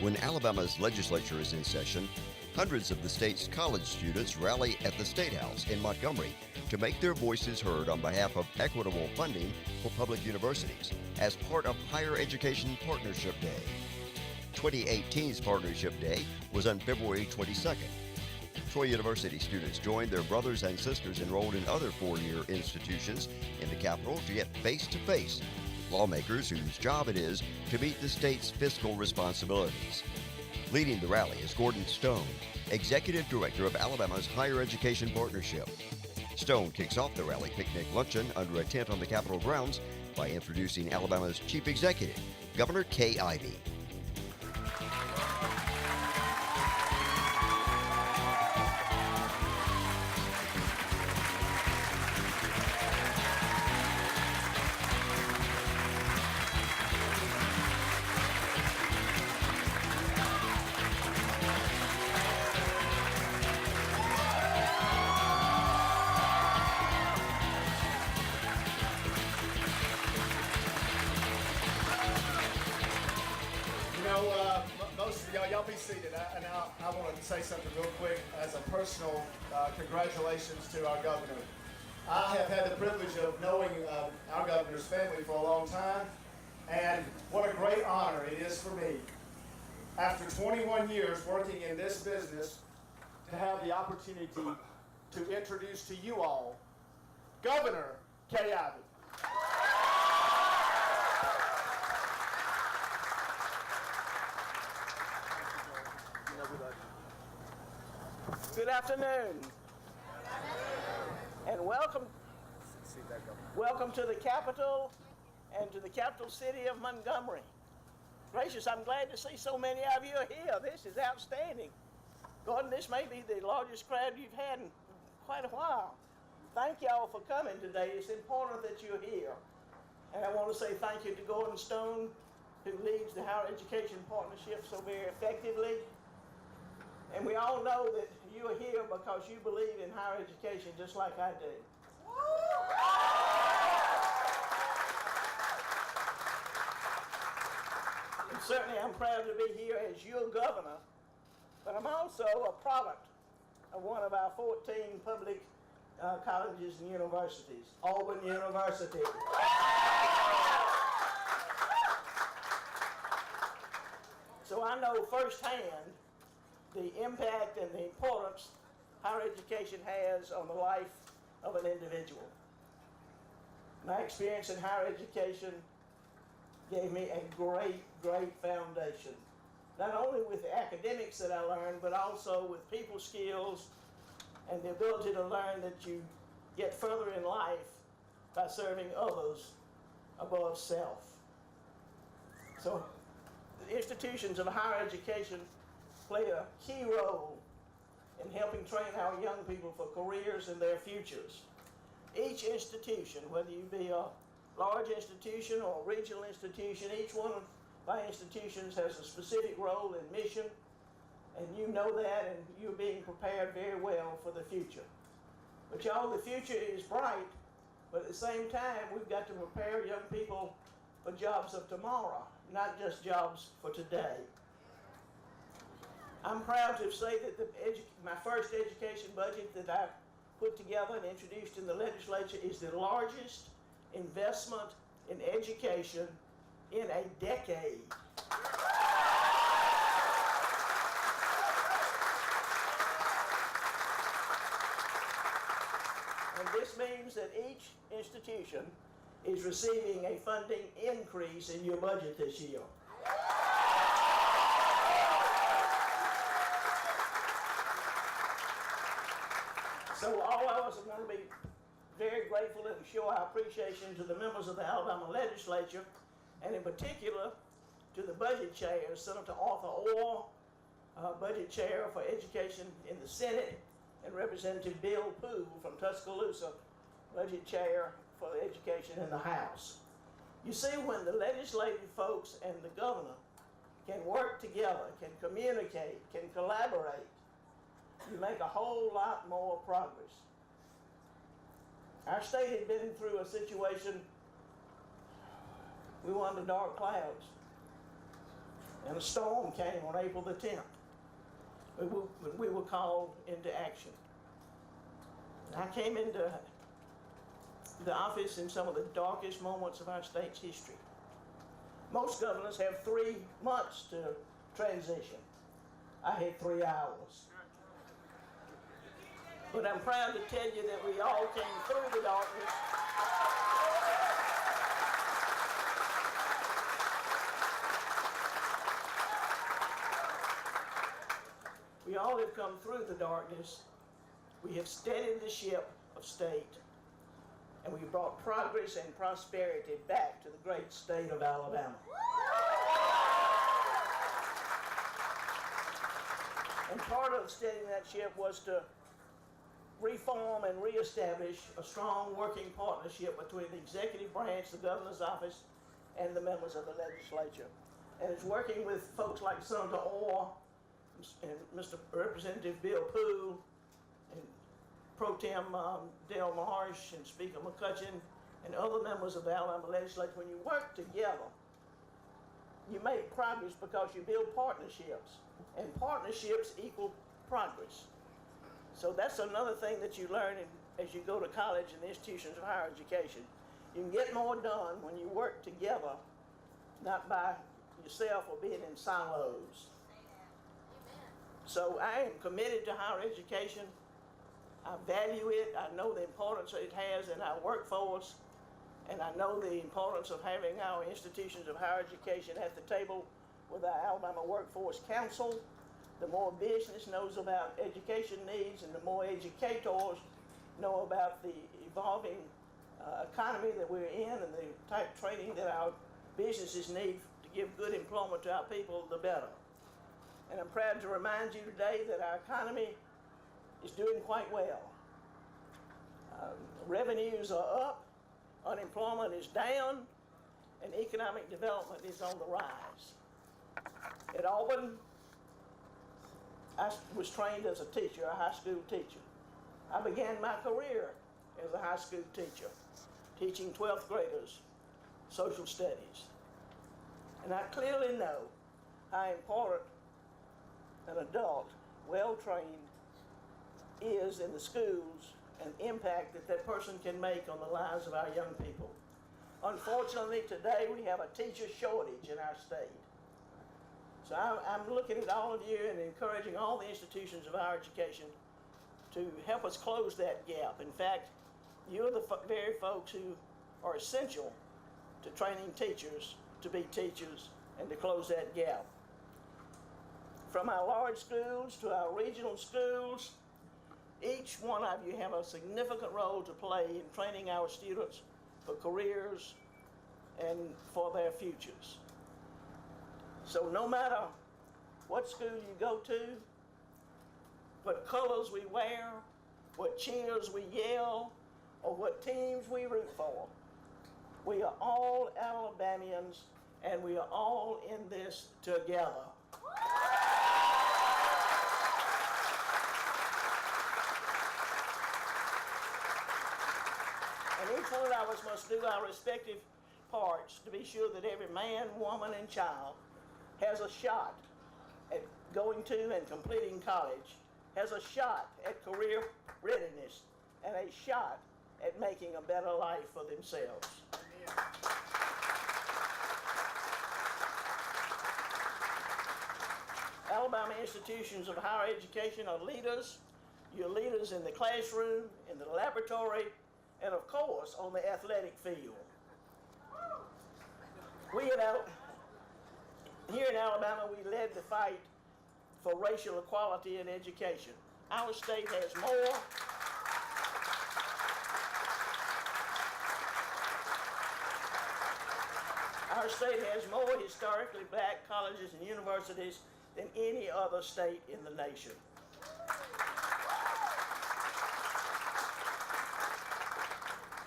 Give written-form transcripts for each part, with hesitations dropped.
When Alabama's legislature is in session, hundreds of the state's college students rally at the State House in Montgomery to make their voices heard on behalf of equitable funding for public universities as part of Higher Education Partnership Day. 2018's Partnership Day was on February 22nd. Troy University students joined their brothers and sisters enrolled in other four-year institutions in the capital to get face-to-face with lawmakers whose job it is to meet the state's fiscal responsibilities. Leading the rally is Gordon Stone, Executive Director of Alabama's Higher Education Partnership. Stone kicks off the rally picnic luncheon under a tent on the Capitol grounds by introducing Alabama's Chief Executive, Governor Kay Ivey. Most of y'all be seated. I want to say something real quick as a personal congratulations to our governor. I have had the privilege of knowing our governor's family for a long time, and what a great honor it is for me, after 21 years working in this business, to have the opportunity to introduce to you all Governor Kay Ivey. Good afternoon. And welcome to the Capitol and to the capital city of Montgomery. Gracious, I'm glad to see so many of you here. This is outstanding. Gordon, this may be the largest crowd you've had in quite a while. Thank y'all for coming today. It's important that you're here. And I want to say thank you to Gordon Stone, who leads the Higher Education Partnership so very effectively. And we all know that you are here because you believe in higher education just like I do. And certainly I'm proud to be here as your governor, but I'm also a product of one of our 14 public colleges and universities, Auburn University. So I know firsthand the impact and the importance higher education has on the life of an individual. My experience in higher education gave me a great foundation, not only with the academics that I learned, but also with people skills and the ability to learn that you get further in life by serving others above self. So the institutions of higher education play a key role in helping train our young people for careers and their futures. Each institution, whether you be a large institution or a regional institution, each one of my institutions has a specific role and mission, and you know that, and you're being prepared very well for the future. But y'all, the future is bright, but at the same time, we've got to prepare young people for jobs of tomorrow, not just jobs for today. I'm proud to say that my first education budget that I put together and introduced in the legislature is the largest investment in education in a decade. And this means that each institution is receiving a funding increase in your budget this year. So all of us want to be very grateful and show our appreciation to the members of the Alabama legislature, and in particular to the budget chair, Senator Arthur Orr, budget chair for education in the Senate, and Representative Bill Poole from Tuscaloosa, budget chair for education in the House. You see, when the legislative folks and the governor can work together, can communicate, can collaborate, you make a whole lot more progress. Our state had been through a situation, we were under dark clouds. And a storm came on April the 10th. We were called into action. I came into the office in some of the darkest moments of our state's history. Most governors have 3 months to transition. I had 3 hours. But I'm proud to tell you that we all came through the darkness. We all have come through the darkness. We have steadied the ship of state, and we brought progress and prosperity back to the great state of Alabama. And part of steadying that ship was to reform and reestablish a strong working partnership between the executive branch, the governor's office, and the members of the legislature. And it's working with folks like Senator Orr and Mr. Representative Bill Poole and Pro Tem Dale Marsh and Speaker McCutcheon and other members of the Alabama legislature. When you work together, you make progress because you build partnerships, and partnerships equal progress. So that's another thing that you learn as you go to college and institutions of higher education. You can get more done when you work together, not by yourself or being in silos. So I am committed to higher education. I value it. I know the importance it has in our workforce, and I know the importance of having our institutions of higher education at the table with our Alabama Workforce Council. The more business knows about education needs, and the more educators know about the evolving economy that we're in and the type of training that our businesses need to give good employment to our people, the better. And I'm proud to remind you today that our economy is doing quite well. Revenues are up, unemployment is down, and economic development is on the rise. At Auburn, I was trained as a teacher, a high school teacher. I began my career as a high school teacher, teaching 12th graders social studies. And I clearly know how important an adult, well-trained, is in the schools and the impact that that person can make on the lives of our young people. Unfortunately, today we have a teacher shortage in our state. So I'm looking at all of you and encouraging all the institutions of higher education to help us close that gap. In fact, you're the very folks who are essential to training teachers to be teachers and to close that gap. From our large schools to our regional schools, each one of you have a significant role to play in training our students for careers and for their futures. So no matter what school you go to, what colors we wear, what cheers we yell, or what teams we root for, we are all Alabamians, and we are all in this together. And each one of us must do our respective parts to be sure that every man, woman, and child has a shot at going to and completing college, has a shot at career readiness, and a shot at making a better life for themselves. Alabama institutions of higher education are leaders. You're leaders in the classroom, in the laboratory, and of course on the athletic field. Here in Alabama, we led the fight for racial equality in education. Our state has more. Our state has more historically black colleges and universities than any other state in the nation.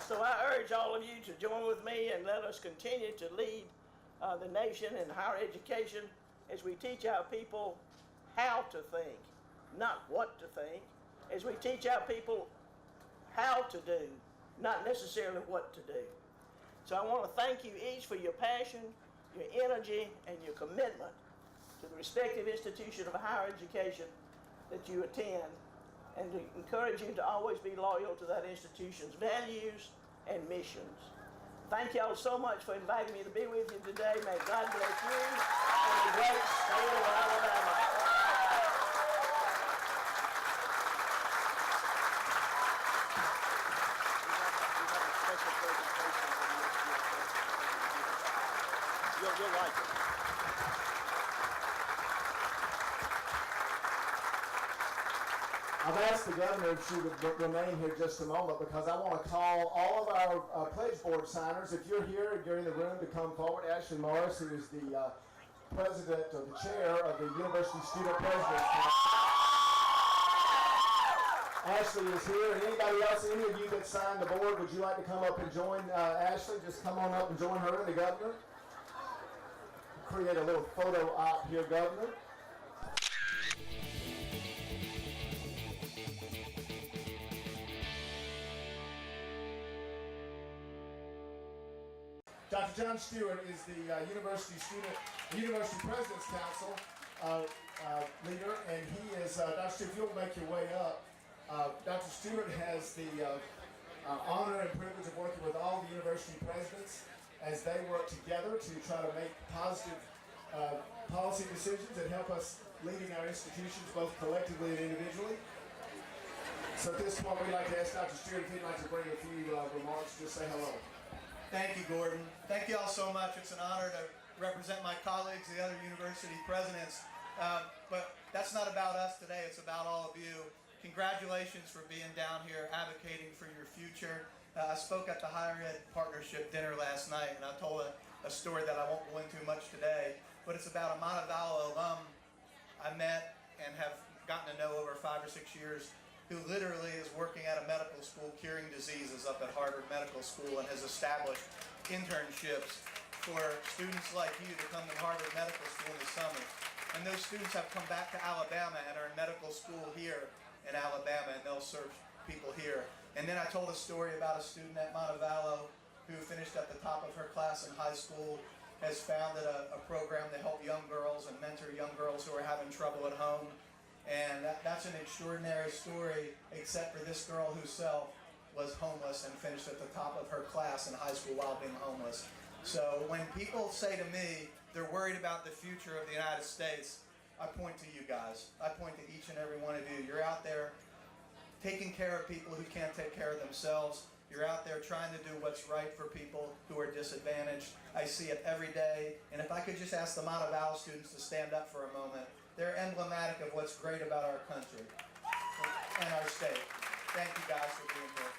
So I urge all of you to join with me and let us continue to lead the nation in higher education as we teach our people how to think, not what to think, as we teach our people how to do, not necessarily what to do. So I want to thank you each for your passion, your energy, and your commitment to the respective institution of higher education that you attend, and to encourage you to always be loyal to that institution's values and missions. Thank y'all so much for inviting me to be with you today. May God bless you and the great state of Alabama. You'll like it. I've asked the governor if she would remain here just a moment because I want to call all of our pledge board signers. If you're here, if you're in the room, to come forward. Ashley Morris, who is the president or the chair of the University Student President's Council. Ashley is here, and anybody else, any of you that signed the board, would you like to come up and join Ashley? Just come on up and join her and the governor. Create a little photo op here, Governor. Dr. John Stewart is the University President's Council leader, and he is, Dr. Stewart, if you'll make your way up, Dr. Stewart has the honor and privilege of working with all the university presidents as they work together to try to make positive policy decisions that help us leading our institutions both collectively and individually. So at this point, we'd like to ask Dr. Stewart if he'd like to bring a few remarks, just say hello. Thank you, Gordon. Thank you all so much. It's an honor to represent my colleagues, the other university presidents. But that's not about us today. It's about all of you. Congratulations for being down here advocating for your future. I spoke at the Higher Ed Partnership dinner last night, and I told a story that I won't go into much today, but it's about a Montevallo alum I met and have gotten to know over 5 or 6 years, who literally is working at a medical school curing diseases up at Harvard Medical School and has established internships for students like you to come to Harvard Medical School in the summer. And those students have come back to Alabama and are in medical school here in Alabama, and they'll serve people here. And then I told a story about a student at Montevallo who finished at the top of her class in high school, has founded a program to help young girls and mentor young girls who are having trouble at home. And that's an extraordinary story, except for this girl herself was homeless and finished at the top of her class in high school while being homeless. So when people say to me they're worried about the future of the United States, I point to you guys. I point to each and every one of you. You're out there taking care of people who can't take care of themselves. You're out there trying to do what's right for people who are disadvantaged. I see it every day. And if I could just ask the Montevallo students to stand up for a moment. They're emblematic of what's great about our country and our state. Thank you guys for being here.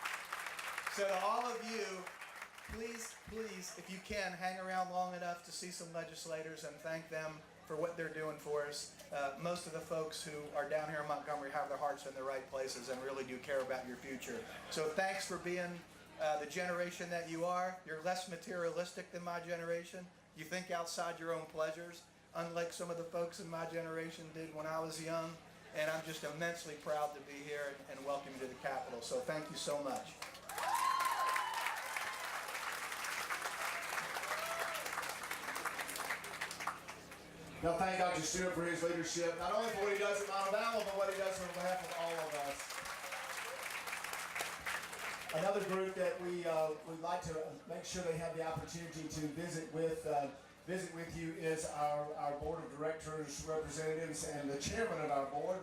So to all of you, please, if you can, hang around long enough to see some legislators and thank them for what they're doing for us. Most of the folks who are down here in Montgomery have their hearts in the right places and really do care about your future. So thanks for being the generation that you are. You're less materialistic than my generation. You think outside your own pleasures, unlike some of the folks in my generation did when I was young. And I'm just immensely proud to be here and welcome you to the Capitol. So thank you so much. Now thank Dr. Stewart for his leadership, not only for what he does at Montevallo, but what he does on behalf of all of us. Another group that we'd like to make sure they have the opportunity to visit with you is our board of directors representatives, and the chairman of our board,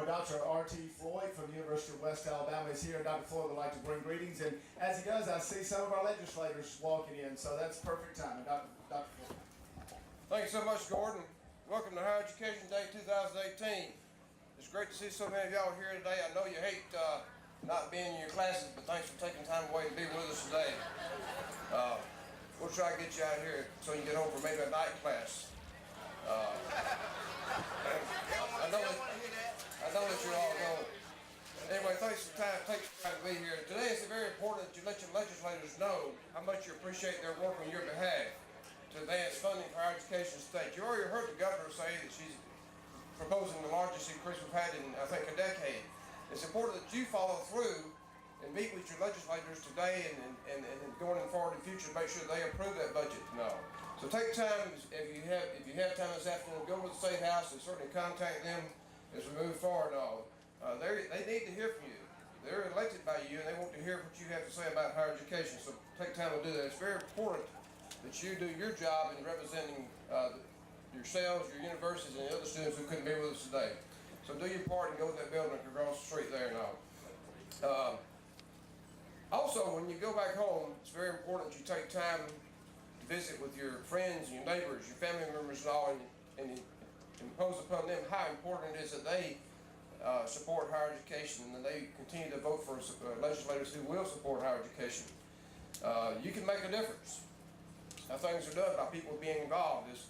Dr. R.T. Floyd from the University of West Alabama is here. Dr. Floyd would like to bring greetings, and as he does, I see some of our legislators walking in, so that's perfect timing. Dr. Floyd. Thank you so much, Gordon. Welcome to Higher Education Day 2018. It's great to see so many of y'all here today. I know you hate not being in your classes, but thanks for taking time away to be with us today. We'll try to get you out here so you can get home for maybe a night class. I know that you're all going. Anyway, thanks for taking time to be here. Today it's very important that you let your legislators know how much you appreciate their work on your behalf to advance funding for higher education state. You already heard the governor say that she's proposing the largest increase we've had in, I think, a decade. It's important that you follow through and meet with your legislators today and going forward in the future to make sure they approve that budget. No. So take time, if you have time this afternoon, go to the State House and certainly contact them as we move forward and all. They need to hear from you. They're elected by you and they want to hear what you have to say about higher education. So take time to do that. It's very important that you do your job in representing yourselves, your universities, and the other students who couldn't be with us today. So do your part and go to that building across the street there and all. Also, when you go back home, it's very important that you take time to visit with your friends, your neighbors, your family members and all, and impose upon them how important it is that they support higher education and that they continue to vote for legislators who will support higher education. You can make a difference. How things are done by people being involved, as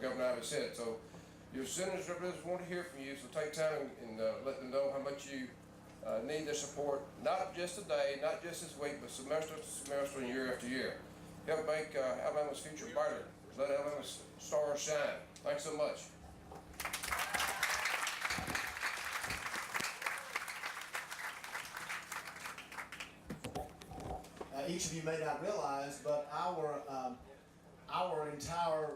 Governor Abbott said. So your senators and representatives want to hear from you, so take time and let them know how much you need their support, not just today, not just this week, but semester to semester and year after year. Help make Alabama's future brighter. Let Alabama's stars shine. Thanks so much. Each of you may not realize, but our entire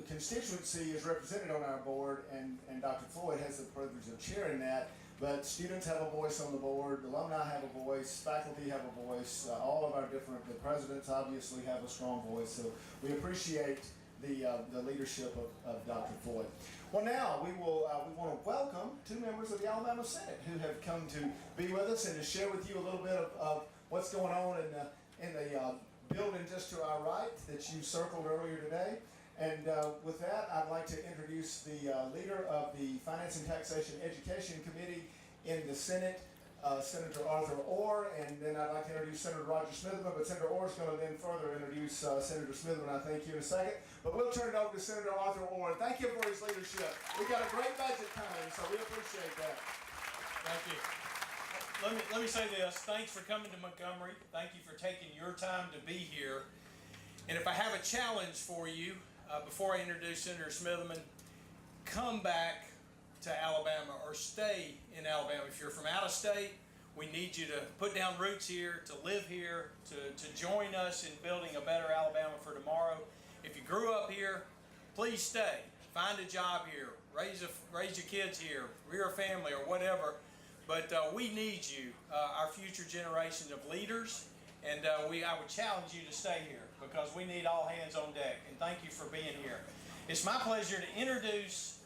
constituency is represented on our board, and Dr. Floyd has the privilege of chairing that. But students have a voice on the board, alumni have a voice, faculty have a voice, all of our the presidents obviously have a strong voice. So we appreciate the leadership of Dr. Floyd. Well, now we want to welcome two members of the Alabama Senate who have come to be with us and to share with you a little bit of what's going on in the building just to our right that you circled earlier today. And with that, I'd like to introduce the leader of the Finance and Taxation Education Committee in the Senate, Senator Arthur Orr, and then I'd like to introduce Senator Roger Smitherman, but Senator Orr is going to then further introduce Senator Smitherman, I think, here in a second. But we'll turn it over to Senator Arthur Orr. Thank you for his leadership. We've got a great budget coming, so we appreciate that. Thank you. Let me say this. Thanks for coming to Montgomery. Thank you for taking your time to be here. And if I have a challenge for you, before I introduce Senator Smitherman, come back to Alabama or stay in Alabama. If you're from out of state, we need you to put down roots here, to live here, to join us in building a better Alabama for tomorrow. If you grew up here, please stay. Find a job here. Raise your kids here. Rear a family or whatever. But we need you, our future generation of leaders. And I would challenge you to stay here because we need all hands on deck. And thank you for being here. It's my pleasure to introduce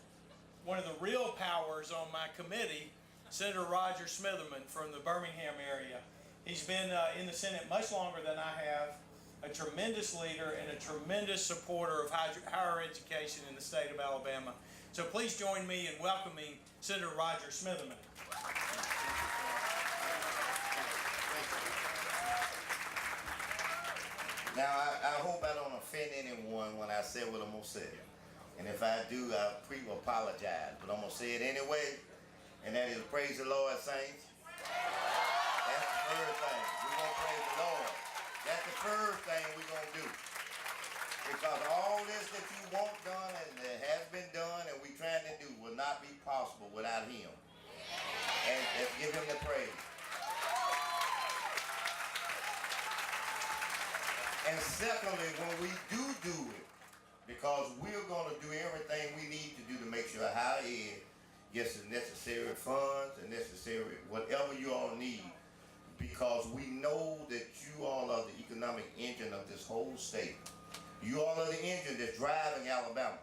one of the real powers on my committee, Senator Roger Smitherman from the Birmingham area. He's been in the Senate much longer than I have, a tremendous leader and a tremendous supporter of higher education in the state of Alabama. So please join me in welcoming Senator Roger Smitherman. Now, I hope I don't offend anyone when I say what I'm going to say. And if I do, I pre-apologize. But I'm going to say it anyway. And that is, praise the Lord, saints. That's the first thing. We're going to praise the Lord. That's the first thing we're going to do. Because all this that you want done and that has been done and we're trying to do will not be possible without Him. And let's give Him the praise. And secondly, when we do it, because we're going to do everything we need to do to make sure higher ed gets the necessary funds and necessary whatever you all need, because we know that you all are the economic engine of this whole state. You all are the engine that's driving Alabama.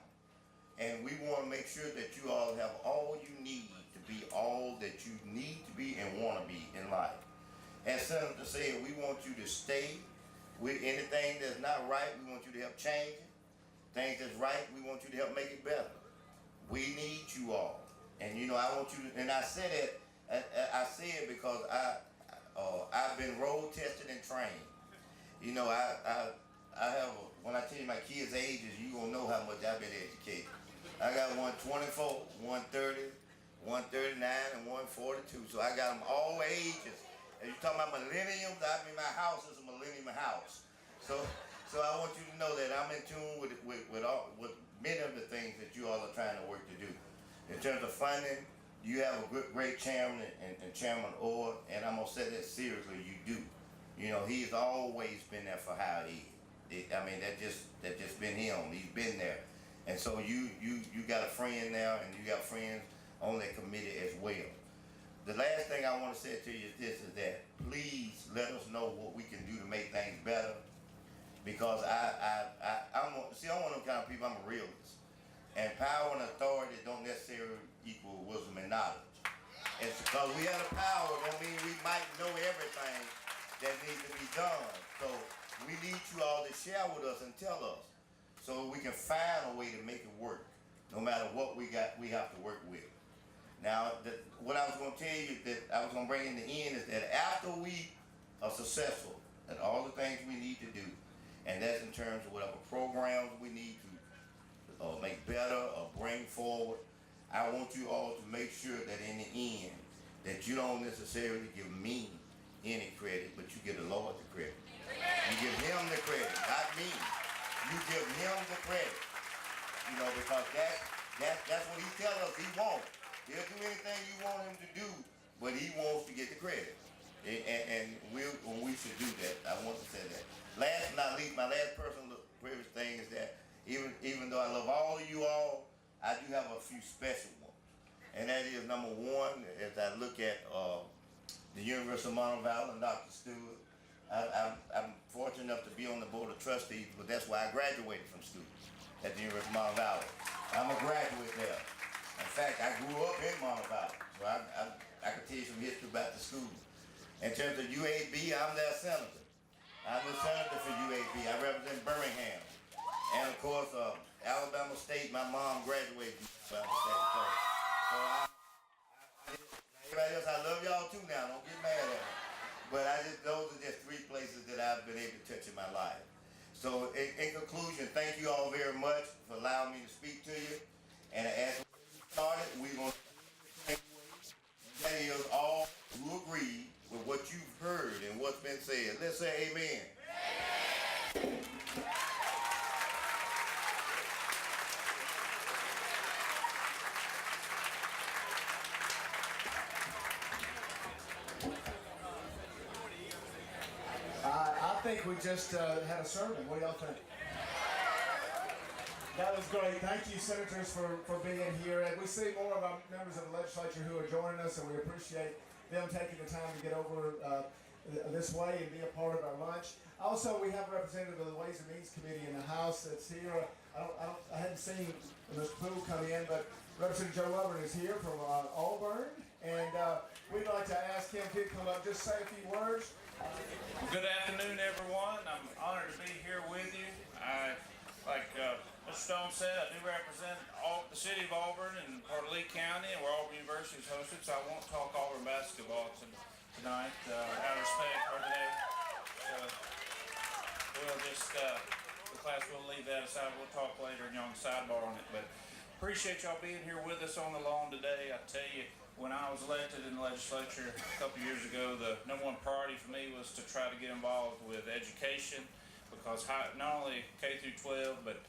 And we want to make sure that you all have all you need to be all that you need to be and want to be in life. As Senator said, we want you to stay. With anything that's not right, we want you to help change it. Things that's right, we want you to help make it better. We need you all. And you know, I want you to, and I said it, I say it because I've been road tested and trained. You know, I have, when I tell you my kids' ages, you gonna know how much I've been educated. I got one 24, 130, 139, and 142. So I got them all ages. If you're talking about millenniums, I mean, my house is a millennium house. So I want you to know that I'm in tune with many of the things that you all are trying to work to do. In terms of funding, you have a great chairman and Chairman Orr, and I'm going to say that seriously, you do. You know, he's always been there for higher ed. I mean, that just been him. He's been there. And so you got a friend now, and you got friends on that committee as well. The last thing I want to say to you is this, is that please let us know what we can do to make things better. Because I'm one of them kind of people, I'm a realist. And power and authority don't necessarily equal wisdom and knowledge. And because we have the power don't mean we might know everything that needs to be done. So we need you all to share with us and tell us so we can find a way to make it work. No matter what we have to work with. Now, what I was going to tell you that I was going to bring in the end is that after we are successful at all the things we need to do, and that's in terms of whatever programs we need to make better or bring forward, I want you all to make sure that in the end, that you don't necessarily give me any credit, but you give the Lord the credit. You give him the credit, not me. You give him the credit. You know, because that's what he tells us he wants. He'll do anything you want him to do, but he wants to get the credit. And we should do that. I want to say that. Last but not least, my last personal privilege thing is that even though I love all of you all, I do have a few special ones. And that is, number one, as I look at the University of Monroe Valley and Dr. Stewart, I'm fortunate enough to be on the board of trustees, but that's why I graduated from school at the University of Monroe Valley. I'm a graduate there. In fact, I grew up in Monroe Valley, so I can tell you some history about the school. In terms of UAB, I'm their senator. I'm the senator for UAB. I represent Birmingham. And of course, Alabama State, my mom graduated from Alabama State. So everybody else, I love y'all too now, don't get mad at me. But those are just three places that I've been able to touch in my life. So in conclusion, thank you all very much for allowing me to speak to you. And as we started, we're going to that is all who agree with what you've heard and what's been said. Let's say amen. I think we just had a sermon. What do y'all think? That was great. Thank you, senators, for being here. And we see more of our members of the legislature who are joining us, and we appreciate them taking the time to get over this way and be a part of our lunch. Also, we have a representative of the Ways and Means Committee in the House that's here. I hadn't seen Mr. Poole come in, but Representative Joe Lovern is here from Auburn, and we'd like to ask him to come up, just say a few words. Good afternoon, everyone. I'm honored to be here with you. Like Mr. Stone said, I do represent the city of Auburn and part of Lee County, and where Auburn University is hosted, so I won't talk Auburn basketball tonight, out of respect for today. So we'll just, the class will leave that aside. We'll talk later and y'all can sidebar on it, but appreciate y'all being here with us on the lawn today. I tell you, when I was elected in the legislature a couple years ago, the number one priority for me was to try to get involved with education, because not only K through 12, but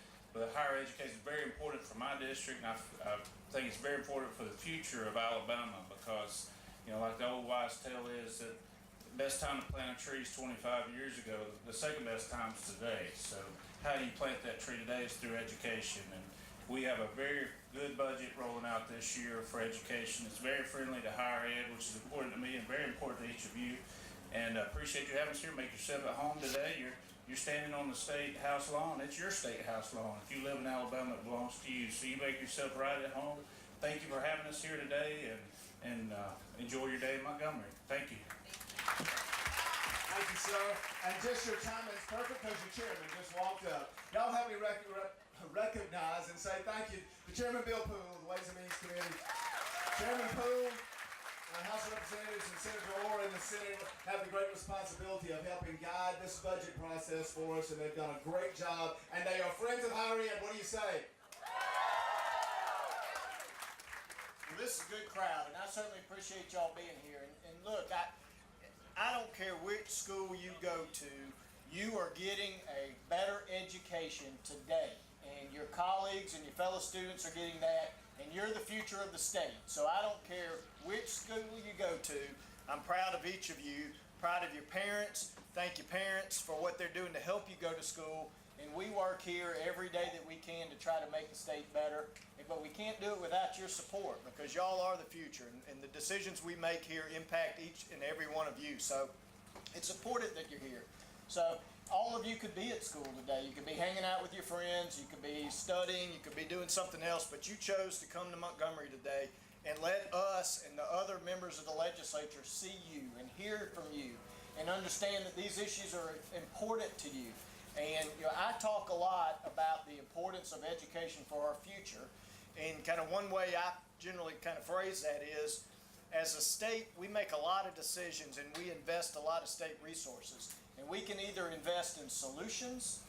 higher education is very important for my district, and I think it's very important for the future of Alabama, because, you know, like the old wise tale is that the best time to plant a tree is 25 years ago. The second best time is today. So how do you plant that tree today is through education. And we have a very good budget rolling out this year for education. It's very friendly to higher ed, which is important to me and very important to each of you. And I appreciate you having us here. Make yourself at home today. You're standing on the state house lawn. It's your state house lawn. If you live in Alabama, it belongs to you. So you make yourself right at home. Thank you for having us here today, and enjoy your day in Montgomery. Thank you. Thank you, sir. And just your timing is perfect because your chairman just walked up. Y'all help me recognize and say thank you to Chairman Bill Poole of the Ways and Means Committee. Chairman Poole, House of Representatives, and Senator Orr in the Senate have the great responsibility of helping guide this budget process for us, and they've done a great job. And they are friends of higher ed. What do you say? Well, this is a good crowd, and I certainly appreciate y'all being here. And look, I don't care which school you go to, you are getting a better education today. And your colleagues and your fellow students are getting that, and you're the future of the state. So I don't care which school you go to, I'm proud of each of you. proud of your parents. Thank you, parents, for what they're doing to help you go to school. And we work here every day that we can to try to make the state better. But we can't do it without your support, because y'all are the future. And the decisions we make here impact each and every one of you. So it's important that you're here. So all of you could be at school today. You could be hanging out with your friends. You could be studying. You could be doing something else. But you chose to come to Montgomery today and let us and the other members of the legislature see you and hear from you and understand that these issues are important to you. And I talk a lot about the importance of education for our future. And kind of one way I generally kind of phrase that is, as a state, we make a lot of decisions and we invest a lot of state resources. And we can either invest in solutions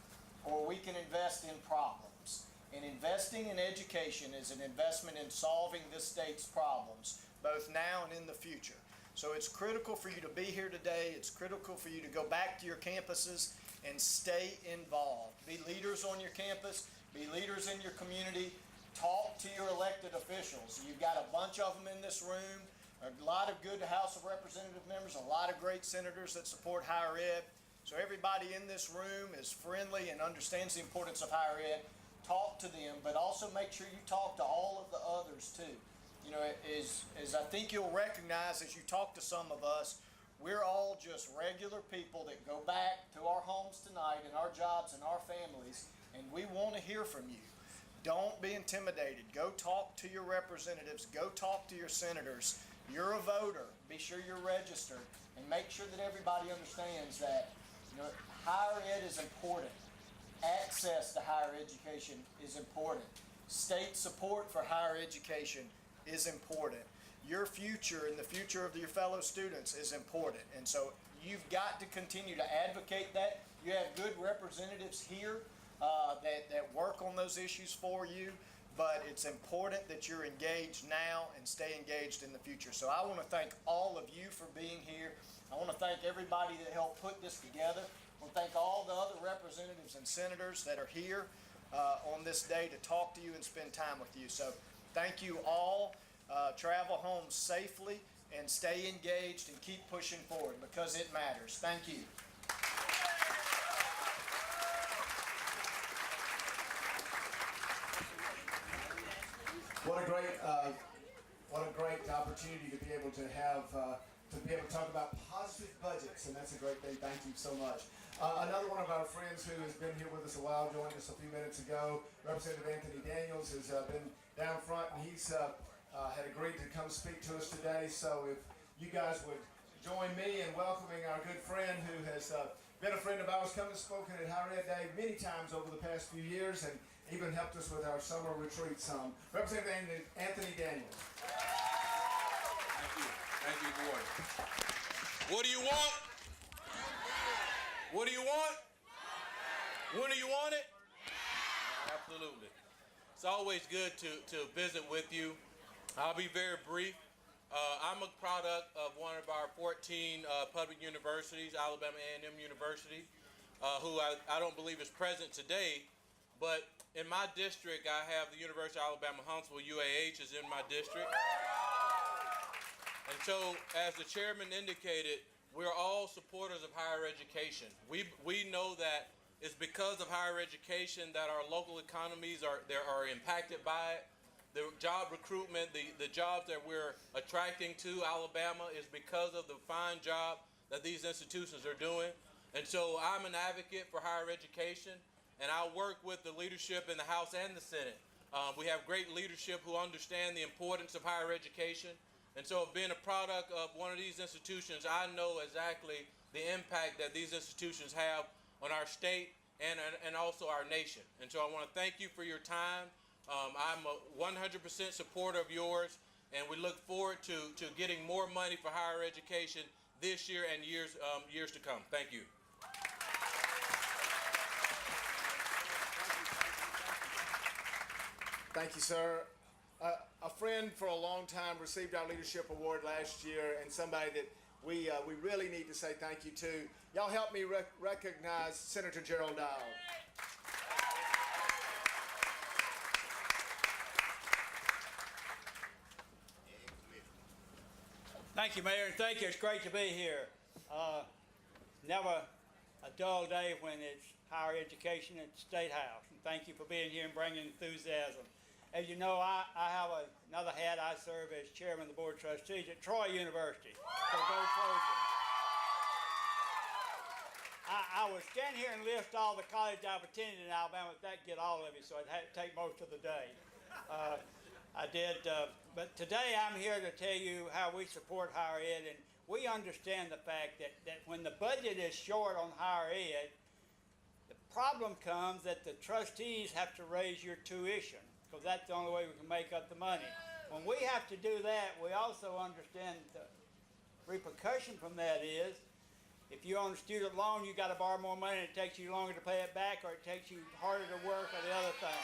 or we can invest in problems. And investing in education is an investment in solving this state's problems, both now and in the future. So it's critical for you to be here today. It's critical for you to go back to your campuses and stay involved. Be leaders on your campus. Be leaders in your community. Talk to your elected officials. You've got a bunch of them in this room. A lot of good House of Representative members, a lot of great senators that support higher ed. So everybody in this room is friendly and understands the importance of higher ed. Talk to them, but also make sure you talk to all of the others too. As I think you'll recognize as you talk to some of us, we're all just regular people that go back to our homes tonight and our jobs and our families, and we want to hear from you. Don't be intimidated. Go talk to your representatives. Go talk to your senators. You're a voter. Be sure you're registered, and make sure that everybody understands that higher ed is important. Access to higher education is important. State support for higher education is important. Your future and the future of your fellow students is important. And so you've got to continue to advocate that. You have good representatives here that work on those issues for you, but it's important that you're engaged now and stay engaged in the future. So I want to thank all of you for being here. I want to thank everybody that helped put this together. I want to thank all the other representatives and senators that are here on this day to talk to you and spend time with you. So thank you all. Travel home safely and stay engaged and keep pushing forward because it matters. Thank you. What a great opportunity to be able to have to talk about positive budgets, and that's a great thing. Thank you so much. Another one of our friends who has been here with us a while joined us a few minutes ago. Representative Anthony Daniels has been down front, and he's had agreed to come speak to us today. So if you guys would join me in welcoming our good friend who has been a friend of ours, come and spoken at Higher Ed Day many times over the past few years, and even helped us with our summer retreat some. Representative Anthony Daniels. Thank you. Thank you, Gordon. What do you want? What do you want? When do you want it? Absolutely. It's always good to visit with you. I'll be very brief. I'm a product of one of our 14 public universities, Alabama A&M University, who I don't believe is present today, but in my district, I have the University of Alabama Huntsville, UAH is in my district. And so, as the chairman indicated, we're all supporters of higher education. We know that it's because of higher education that our local economies are impacted by it. The job recruitment, the jobs that we're attracting to Alabama is because of the fine job that these institutions are doing. And so I'm an advocate for higher education, and I work with the leadership in the House and the Senate. We have great leadership who understand the importance of higher education. And so being a product of one of these institutions, I know exactly the impact that these institutions have on our state and also our nation. And so I want to thank you for your time. I'm a 100% supporter of yours, and we look forward to getting more money for higher education this year and years to come. Thank you. Thank you, sir. A friend for a long time received our leadership award last year, and somebody that we really need to say thank you to. Y'all help me recognize Senator Gerald Dowd. Thank you, Mayor, and thank you. It's great to be here. Never a dull day when it's higher education at the State House. And thank you for being here and bringing enthusiasm. As you know, I have another hat. I serve as chairman of the Board of Trustees at Troy University. So go Trojans. I would stand here and list all the colleges I've attended in Alabama, but that'd get all of you, so it'd take most of the day. I did, but today I'm here to tell you how we support higher ed, and we understand the fact that when the budget is short on higher ed, the problem comes that the trustees have to raise your tuition, because that's the only way we can make up the money. When we have to do that, we also understand the repercussion from that is, if you're on a student loan, you got to borrow more money, and it takes you longer to pay it back, or it takes you harder to work, or the other thing.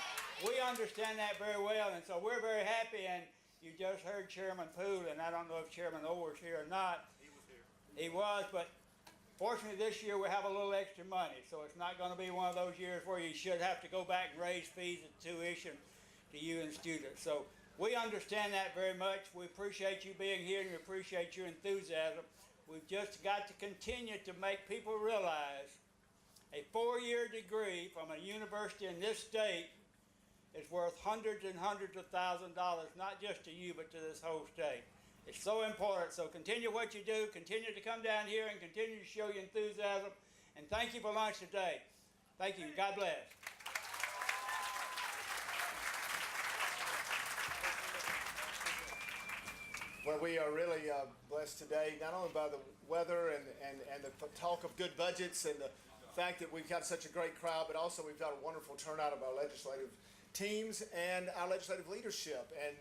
We understand that very well, and so we're very happy. And you just heard Chairman Poole, and I don't know if Chairman Orr's here or not. He was here. He was, but fortunately this year we have a little extra money, so it's not going to be one of those years where you should have to go back and raise fees and tuition to you and students. So we understand that very much. We appreciate you being here, and we appreciate your enthusiasm. We've just got to continue to make people realize a 4-year degree from a university in this state is worth hundreds and hundreds of thousands of dollars, not just to you, but to this whole state. It's so important. So continue what you do, continue to come down here and continue to show your enthusiasm. And thank you for lunch today. Thank you. God bless. Well, we are really blessed today, not only by the weather and the talk of good budgets and the fact that we've got such a great crowd, but also we've got a wonderful turnout of our legislative teams and our legislative leadership. And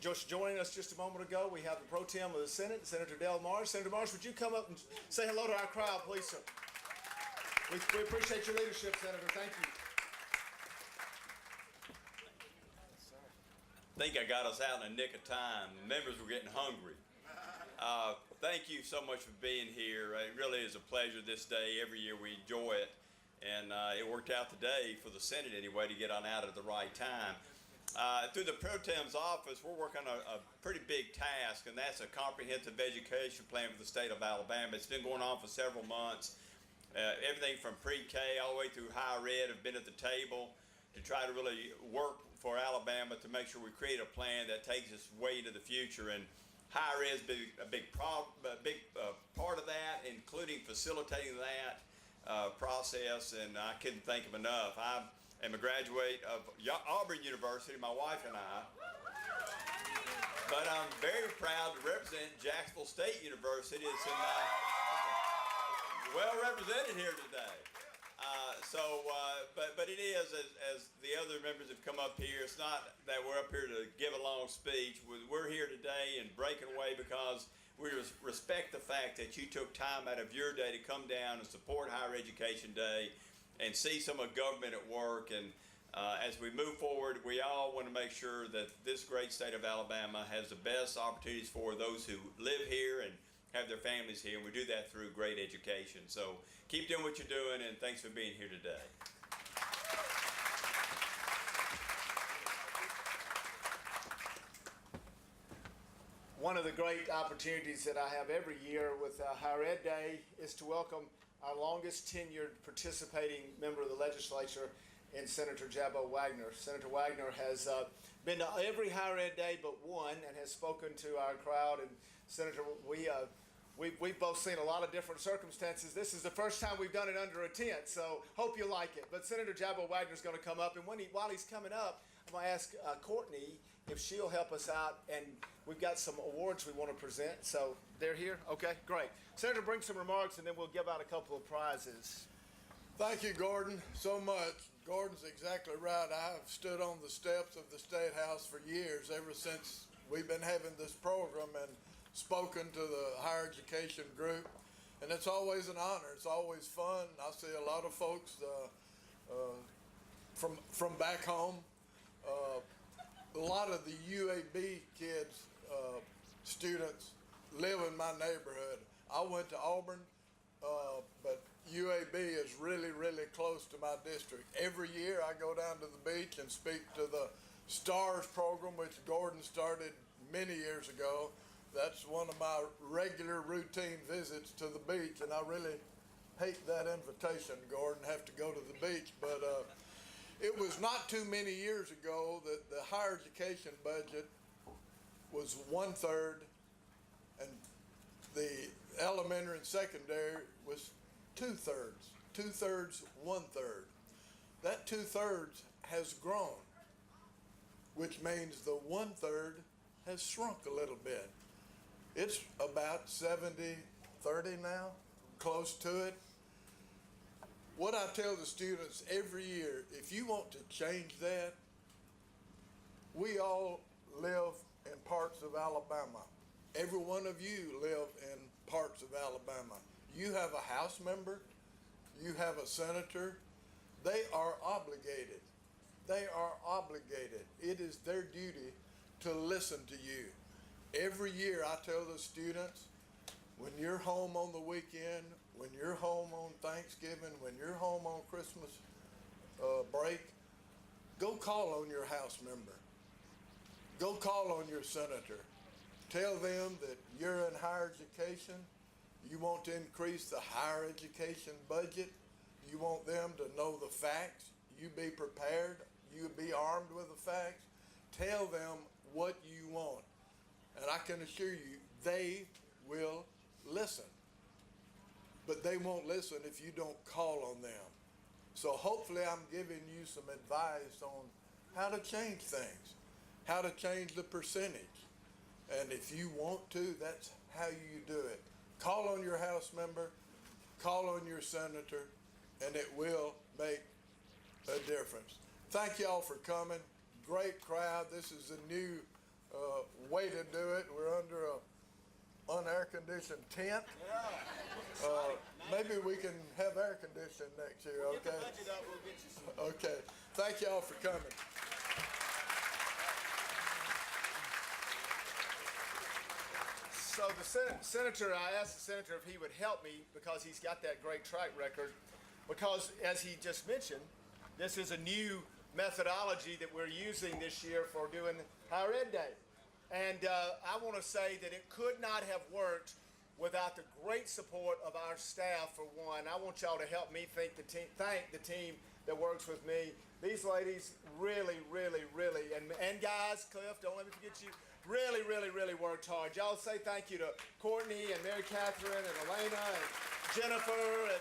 just joining us just a moment ago, we have the Pro Tem of the Senate, Senator Del Marsh. Senator Marsh, would you come up and say hello to our crowd, please, sir? We appreciate your leadership, Senator. Thank you. I think I got us out in the nick of time. The members were getting hungry. Thank you so much for being here. It really is a pleasure this day. Every year we enjoy it. And it worked out today for the Senate anyway to get on out at the right time. Through the Pro Tem's office, we're working on a pretty big task, and that's a comprehensive education plan for the state of Alabama. It's been going on for several months. Everything from pre-K all the way through higher ed have been at the table to try to really work for Alabama to make sure we create a plan that takes us way into the future. And higher ed has been a big part of that, including facilitating that process, and I couldn't think of enough. I am a graduate of Auburn University, my wife and I, but I'm very proud to represent Jacksonville State University. It's well represented here today. But it is, as the other members have come up here, it's not that we're up here to give a long speech. We're here today and breaking away because we respect the fact that you took time out of your day to come down and support Higher Education Day and see some of government at work. And as we move forward, we all want to make sure that this great state of Alabama has the best opportunities for those who live here and have their families here, and we do that through great education. So keep doing what you're doing, and thanks for being here today. One of the great opportunities that I have every year with Higher Ed Day is to welcome our longest tenured participating member of the legislature in Senator Jabbo Wagner. Senator Wagner has been to every Higher Ed Day but one and has spoken to our crowd. And Senator, we've both seen a lot of different circumstances. This is the first time we've done it under a tent, so hope you like it. But Senator Jabbo Wagner is going to come up, and while he's coming up, I'm going to ask Courtney if she'll help us out, and we've got some awards we want to present. So they're here? Okay, great. Senator, bring some remarks, and then we'll give out a couple of prizes. Thank you, Gordon, so much. Gordon's exactly right. I've stood on the steps of the State House for years, ever since we've been having this program, and spoken to the higher education group. And it's always an honor. It's always fun. I see a lot of folks from back home. A lot of the UAB kids, students, live in my neighborhood. I went to Auburn, but UAB is really, really close to my district. Every year I go down to the beach and speak to the STARS program, which Gordon started many years ago. That's one of my regular routine visits to the beach, and I really hate that invitation, Gordon, have to go to the beach. But it was not too many years ago that the higher education budget was 1/3, and the elementary and secondary was 2/3. 2/3, 1/3. That 2/3 has grown, which means the 1/3 has shrunk a little bit. It's about 70-30 now, close to it. What I tell the students every year, if you want to change that, we all live in parts of Alabama. Every one of you live in parts of Alabama. You have a House member, you have a senator. They are obligated. They are obligated. It is their duty to listen to you. Every year I tell the students, when you're home on the weekend, when you're home on Thanksgiving, when you're home on Christmas break, go call on your House member. Go call on your senator. Tell them that you're in higher education. You want to increase the higher education budget. You want them to know the facts. You be prepared. You be armed with the facts. Tell them what you want. And I can assure you, they will listen. But they won't listen if you don't call on them. So hopefully I'm giving you some advice on how to change things, how to change the percentage. And if you want to, that's how you do it. Call on your House member, call on your senator, and it will make a difference. Thank y'all for coming. Great crowd. This is a new way to do it. We're under a unair-conditioned tent. Maybe we can have air conditioning next year, okay? Okay. Thank y'all for coming. So the senator, I asked the senator if he would help me because he's got that great track record. Because as he just mentioned, this is a new methodology that we're using this year for doing Higher Ed Day. And I want to say that it could not have worked without the great support of our staff, for one. I want y'all to help me thank the team that works with me. These ladies really, really, really, and guys, Cliff, don't let me forget you, really, really, really worked hard. Y'all say thank you to Courtney and Mary Catherine and Elena and Jennifer and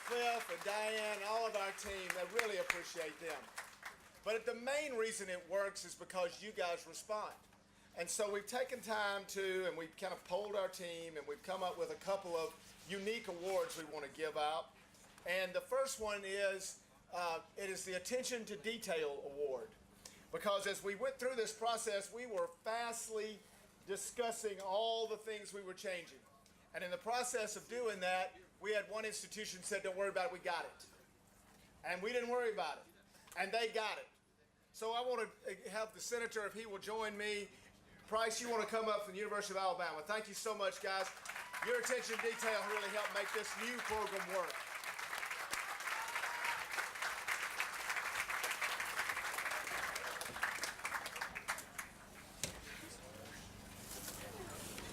Cliff and Diane, all of our team. I really appreciate them. But the main reason it works is because you guys respond. And so we've taken time to, and we've kind of polled our team, and we've come up with a couple of unique awards we want to give out. And the first one is, it is the Attention to Detail Award. Because as we went through this process, we were fastly discussing all the things we were changing. And in the process of doing that, we had one institution said, don't worry about it, we got it. And we didn't worry about it. And they got it. So I want to have the senator, if he will join me. Price, you want to come up from the University of Alabama. Thank you so much, guys. Your attention to detail really helped make this new program work.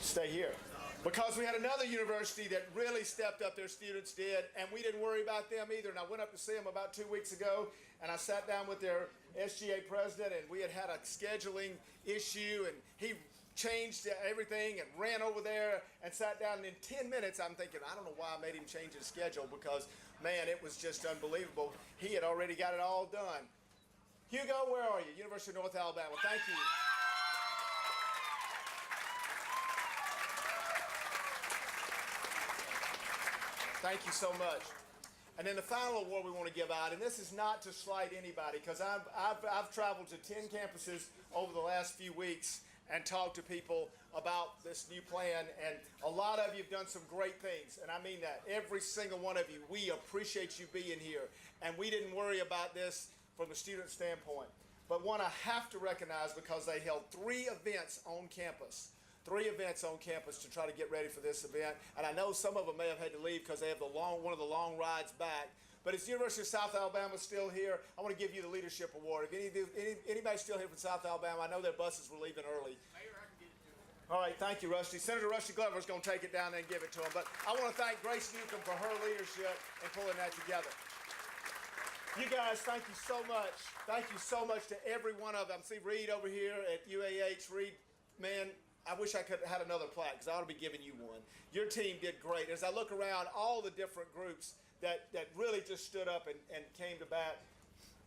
Stay here. Because we had another university that really stepped up, their students did, and we didn't worry about them either. And I went up to see them about 2 weeks ago, and I sat down with their SGA president, and we had a scheduling issue, and he changed everything and ran over there and sat down. And in 10 minutes, I'm thinking, I don't know why I made him change his schedule because, man, it was just unbelievable. He had already got it all done. Hugo, where are you? University of North Alabama. Thank you. Thank you so much. And then the final award we want to give out, and this is not to slight anybody, because I've traveled to 10 campuses over the last few weeks and talked to people about this new plan, and a lot of you have done some great things, and I mean that. Every single one of you, we appreciate you being here, and we didn't worry about this from the student standpoint. But one I have to recognize, because they held 3 events on campus. 3 events on campus to try to get ready for this event. And I know some of them may have had to leave because they have one of the long rides back. But it's the University of South Alabama still here. I want to give you the Leadership Award. If anybody still here from South Alabama, I know their buses were leaving early. Mayor, I can get it to him. All right, thank you, Rusty. Senator Rusty Glover is going to take it down and give it to him. But I want to thank Grace Newcomb for her leadership in pulling that together. You guys, thank you so much. Thank you so much to every one of them. See Reed over here at UAH. Reed, man, I wish I could have had another plaque because I ought to be giving you one. Your team did great. As I look around all the different groups that really just stood up and came to bat,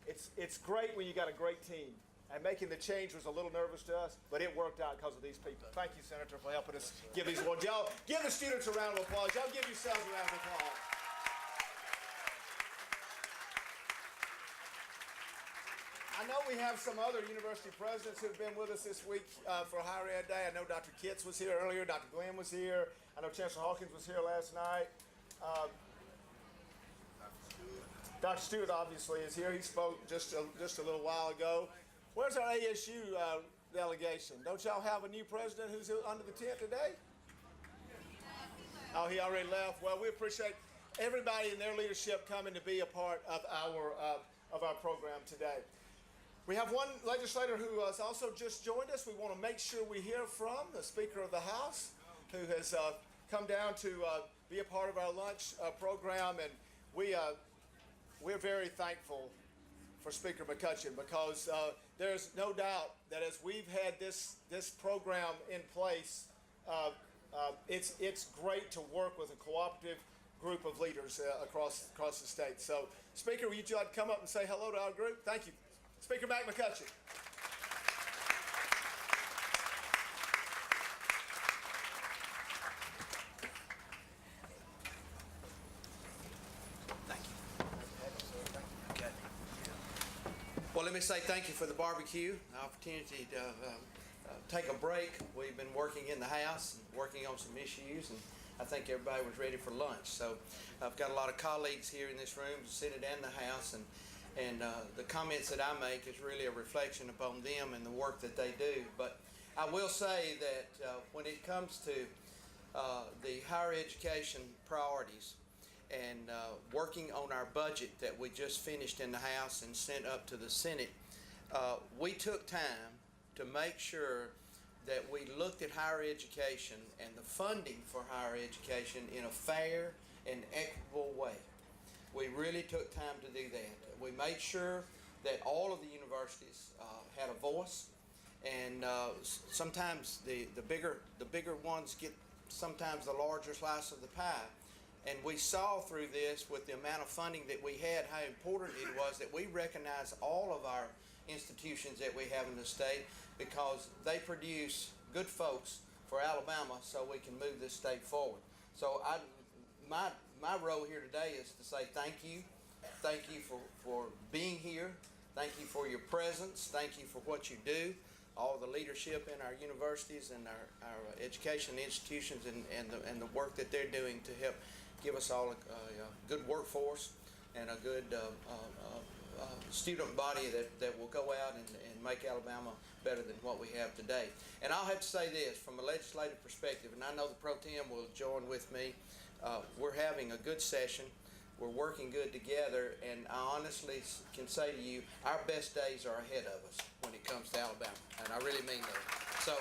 it's great when you got a great team. And making the change was a little nervous to us, but it worked out because of these people. Thank you, Senator, for helping us give these awards. Y'all give the students a round of applause. Y'all give yourselves a round of applause. I know we have some other university presidents who've been with us this week for Higher Ed Day. I know Dr. Kitts was here earlier. Dr. Glenn was here. I know Chancellor Hawkins was here last night. Dr. Stewart obviously is here. He spoke just a little while ago. Where's our ASU delegation? Don't y'all have a new president who's under the tent today? Oh, he already left. Well, we appreciate everybody in their leadership coming to be a part of our program today. We have one legislator who has also just joined us. We want to make sure we hear from the Speaker of the House, who has come down to be a part of our lunch program, and we're very thankful for Speaker McCutcheon because there's no doubt that as we've had this program in place, it's great to work with a cooperative group of leaders across the state. So, Speaker, would you like to come up and say hello to our group? Thank you. Speaker Mac McCutcheon. Well, let me say thank you for the barbecue, the opportunity to take a break. We've been working in the House and working on some issues, and I think everybody was ready for lunch. So I've got a lot of colleagues here in this room, the Senate and the House, and the comments that I make is really a reflection upon them and the work that they do. But I will say that when it comes to the higher education priorities, and working on our budget that we just finished in the House and sent up to the Senate, we took time to make sure that we looked at higher education and the funding for higher education in a fair and equitable way. We really took time to do that. We made sure that all of the universities had a voice, and sometimes the bigger ones get sometimes the larger slice of the pie. And we saw through this, with the amount of funding that we had, how important it was that we recognize all of our institutions that we have in the state, because they produce good folks for Alabama so we can move this state forward. So my role here today is to say thank you. Thank you for being here. Thank you for your presence. Thank you for what you do. All the leadership in our universities and our education institutions and the work that they're doing to help give us all a good workforce and a good student body that will go out and make Alabama better than what we have today. And I'll have to say this, from a legislative perspective, and I know the Pro Tem will join with me, we're having a good session. We're working good together, and I honestly can say to you, our best days are ahead of us when it comes to Alabama, and I really mean that. So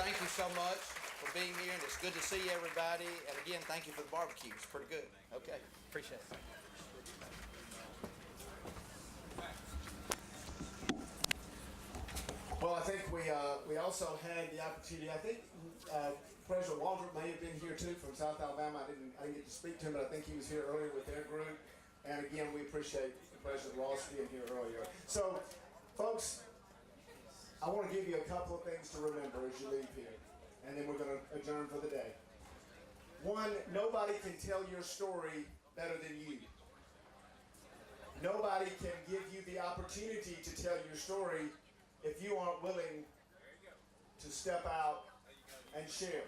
thank you so much for being here, and it's good to see everybody. And again, thank you for the barbecue. It's pretty good. Okay. Appreciate it. Well, I think we also had the opportunity. I think President Waldrop may have been here too from South Alabama. I didn't get to speak to him, but I think he was here earlier with their group. And again, we appreciate President Ross being here earlier. So, folks, I want to give you a couple of things to remember as you leave here, and then we're going to adjourn for the day. One, nobody can tell your story better than you. Nobody can give you the opportunity to tell your story if you aren't willing to step out and share.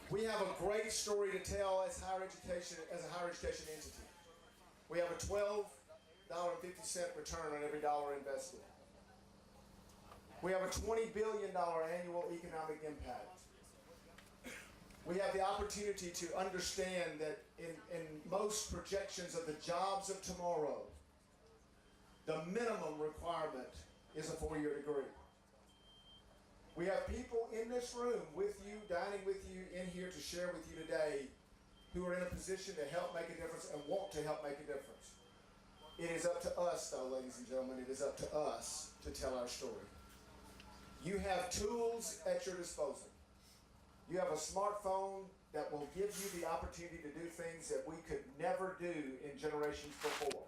We have a great story to tell as a higher education entity. We have a $12.50 return on every dollar invested. We have a $20 billion annual economic impact. We have the opportunity to understand that in most projections of the jobs of tomorrow, the minimum requirement is a 4-year degree. We have people in this room with you, dining with you, in here to share with you today, who are in a position to help make a difference and want to help make a difference. It is up to us, though, ladies and gentlemen, it is up to us to tell our story. You have tools at your disposal. You have a smartphone that will give you the opportunity to do things that we could never do in generations before.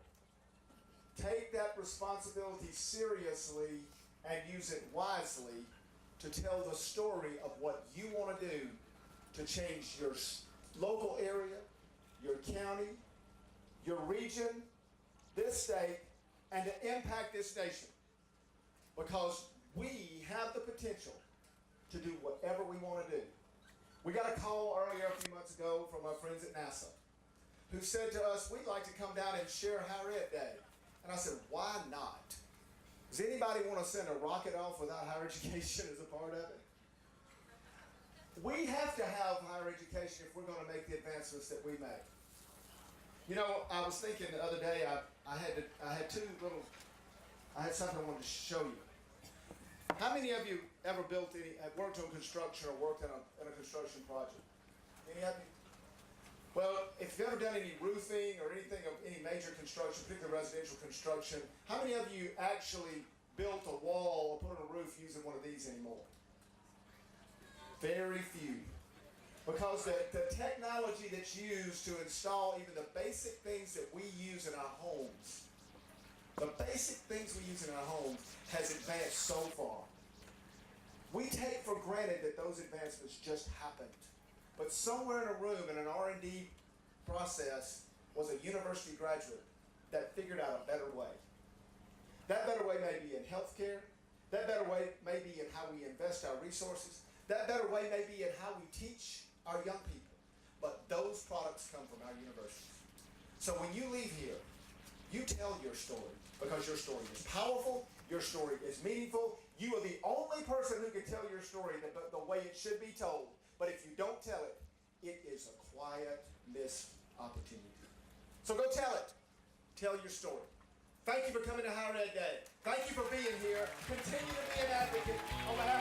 Take that responsibility seriously and use it wisely to tell the story of what you want to do to change your local area, your county, your region, this state, and to impact this nation. Because we have the potential to do whatever we want to do. We got a call earlier a few months ago from our friends at NASA who said to us, we'd like to come down and share Higher Ed Day. And I said, why not? Does anybody want to send a rocket off without higher education as a part of it? We have to have higher education if we're going to make the advancements that we make. You know, I was thinking the other day, I had something I wanted to show you. How many of you ever worked on construction or worked in a construction project? Any of you? Well, if you've ever done any roofing or anything of any major construction, particularly residential construction, how many of you actually built a wall or put on a roof using one of these anymore? Very few. Because the technology that's used to install even the basic things that we use in our homes, the basic things we use in our homes has advanced so far. We take for granted that those advancements just happened. But somewhere in a room in an R&D process was a university graduate that figured out a better way. That better way may be in healthcare. That better way may be in how we invest our resources. That better way may be in how we teach our young people. But those products come from our universities. So when you leave here, you tell your story because your story is powerful, your story is meaningful. You are the only person who can tell your story the way it should be told. But if you don't tell it, it is a quiet missed opportunity. So go tell it. Tell your story. Thank you for coming to Higher Ed Day. Thank you for being here. Continue to be an advocate on behalf